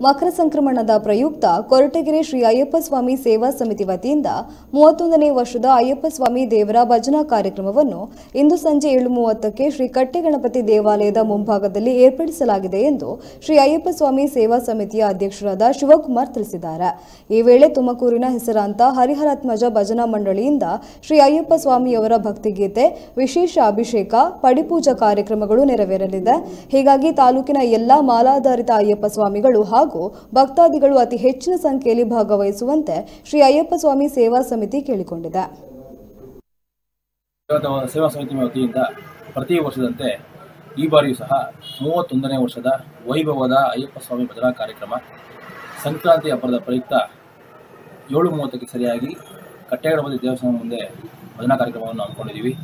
ಮಕರ ಸಂಕ್ರಮಣದ ಪ್ರಯುಕ್ತ ಕೊರಟಗೆರೆ ಶ್ರೀ ಅಯ್ಯಪ್ಪ ಸ್ವಾಮಿ ಸೇವಾ ಸಮಿತಿ ವತಿಯಿಂದ 31ನೇ ವರ್ಷದ ಅಯ್ಯಪ್ಪ ಸ್ವಾಮಿ ದೇವರ ಭಜನಾ ಕಾರ್ಯಕ್ರಮವನ್ನು ಇಂದು ಸಂಜೆ 7:30ಕ್ಕೆ ಶ್ರೀ ಕಟ್ಟೆ ಗಣಪತಿ ದೇವಾಲಯದ ಮುಂಭಾಗದಲ್ಲಿ ಏರ್ಪಡಿಸಲಾಗಿದೆ ಎಂದು ಶ್ರೀ ಅಯ್ಯಪ್ಪ ಸ್ವಾಮಿ ಸೇವಾ ಸಮಿತಿಯ ಅಧ್ಯಕ್ಷರಾದ ಶಿವಕುಮಾರ್ ತಿಳಿಸಿದ್ದಾರೆ. ಈ ವೇಳೆ ತುಮಕೂರಿನ ಹೆಸರಾಂತ ಹರಿಹರಾತ್ಮಜ ಭಜನಾ ಮಂಡಳಿಯಿಂದ ಶ್ರೀ ಅಯ್ಯಪ್ಪ ಸ್ವಾಮಿಯವರ ಭಕ್ತಿಗೀತೆ, ವಿಶೇಷ ಅಭಿಷೇಕ, ಪಡಿಪೂಜಾ ಕಾರ್ಯಕ್ರಮಗಳು ನೆರವೇರಲಿದೆ. ಹೀಗಾಗಿ ತಾಲೂಕಿನ ಎಲ್ಲಾ ಮಾಲಾಧಾರಿತ ಅಯ್ಯಪ್ಪ ಸ್ವಾಮಿಗಳು ಹಾಗೂ ಭಕ್ತಾದಿಗಳು ಅತಿ ಹೆಚ್ಚಿನ ಸಂಖ್ಯೆಯಲ್ಲಿ ಭಾಗವಹಿಸುವಂತೆ ಶ್ರೀ ಅಯ್ಯಪ್ಪ ಸ್ವಾಮಿ ಸೇವಾ ಸಮಿತಿ ಕೇಳಿಕೊಂಡಿದೆ. ಸೇವಾ ಸಮಿತಿ ವತಿಯಿಂದ ಪ್ರತಿ ವರ್ಷದಂತೆ ಈ ಬಾರಿಯೂ ಸಹ 31ನೇ ವರ್ಷದ ವೈಭವದ ಅಯ್ಯಪ್ಪ ಸ್ವಾಮಿ ಭಜನಾ ಕಾರ್ಯಕ್ರಮ ಸಂಕ್ರಾಂತಿ ಹಬ್ಬದ ಪ್ರಯುಕ್ತ 7:30ಕ್ಕೆ ಸರಿಯಾಗಿ ಕಟ್ಟೆಗಣಪತಿ ದೇವಸ್ಥಾನ ಮುಂದೆ ಭಜನಾ ಕಾರ್ಯಕ್ರಮವನ್ನು ಹಮ್ಮಿಕೊಂಡಿದ್ದೀವಿ.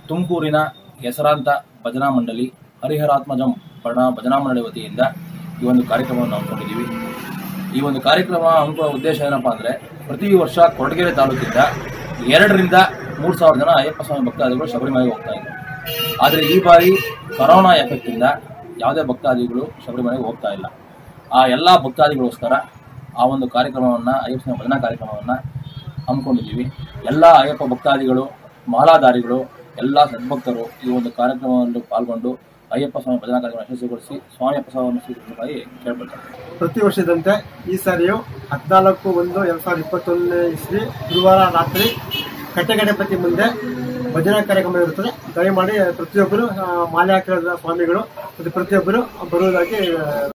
ತುಮಕೂರಿನ ಹೆಸರಾಂತ ಭಜನಾ ಮಂಡಳಿ ಹರಿಹರಾತ್ಮಜಂ ಭಜನಾ ಮಂಡಳಿ ವತಿಯಿಂದ ಈ ಒಂದು ಕಾರ್ಯಕ್ರಮವನ್ನು ಹಮ್ಮಿಕೊಂಡಿದ್ದೀವಿ. ಈ ಒಂದು ಕಾರ್ಯಕ್ರಮ ಹಮ್ಮಿಕೊಳ್ಳೋ ಉದ್ದೇಶ ಏನಪ್ಪಾ ಅಂದರೆ, ಪ್ರತಿ ವರ್ಷ ಕೊರಟಗೆರೆ ತಾಲೂಕಿಂದ 2,000 ರಿಂದ 3,000 ಜನ ಅಯ್ಯಪ್ಪ ಸ್ವಾಮಿ ಭಕ್ತಾದಿಗಳು ಶಬರಿಮಲೆಗೆ ಹೋಗ್ತಾ ಇದ್ದಾರೆ. ಆದರೆ ಈ ಬಾರಿ ಕೊರೋನಾ ಎಫೆಕ್ಟಿಂದ ಯಾವುದೇ ಭಕ್ತಾದಿಗಳು ಶಬರಿಮಲೆಗೆ ಹೋಗ್ತಾ ಇಲ್ಲ. ಆ ಎಲ್ಲ ಭಕ್ತಾದಿಗಳಿಗೋಸ್ಕರ ಆ ಒಂದು ಕಾರ್ಯಕ್ರಮವನ್ನು, ಅಯ್ಯಪ್ಪ ಸ್ವಾಮಿ ಭಜನಾ ಕಾರ್ಯಕ್ರಮವನ್ನು ಹಮ್ಮಿಕೊಂಡಿದ್ದೀವಿ. ಎಲ್ಲ ಅಯ್ಯಪ್ಪ ಭಕ್ತಾದಿಗಳು, ಮಾಲಾಧಾರಿಗಳು, ಎಲ್ಲ ಸದ್ಭಕ್ತರು ಈ ಒಂದು ಕಾರ್ಯಕ್ರಮದಲ್ಲಿ ಪಾಲ್ಗೊಂಡು ಅಯ್ಯಪ್ಪ ಸ್ವಾಮಿ ಭಜನಾ ಕಾರ್ಯಕ್ರಮ ಯಶಸ್ವಿಗೊಳಿಸಿ ಸ್ವಾಮಿಯಪ್ಪ ಸ್ವಾಮಿಯನ್ನು ಸ್ವೀಕರಿಸುವುದಾಗಿ ಕೇಳ್ಕೊಳ್ತಾರೆ. ಪ್ರತಿ ವರ್ಷದಂತೆ ಈ ಸಾರಿಯೂ 14/1/2021 ಇಸ್ವಿ ಗುರುವಾರ ರಾತ್ರಿ ಕಟ್ಟೆಗಣಪತಿ ಮುಂದೆ ಭಜನಾ ಕಾರ್ಯಕ್ರಮ ಇರುತ್ತದೆ. ದಯಮಾಡಿ ಪ್ರತಿಯೊಬ್ಬರು ಮಾಲೆ ಹಾಕಿರೋ ಸ್ವಾಮಿಗಳು ಪ್ರತಿಯೊಬ್ಬರು ಬರುವುದಾಗಿ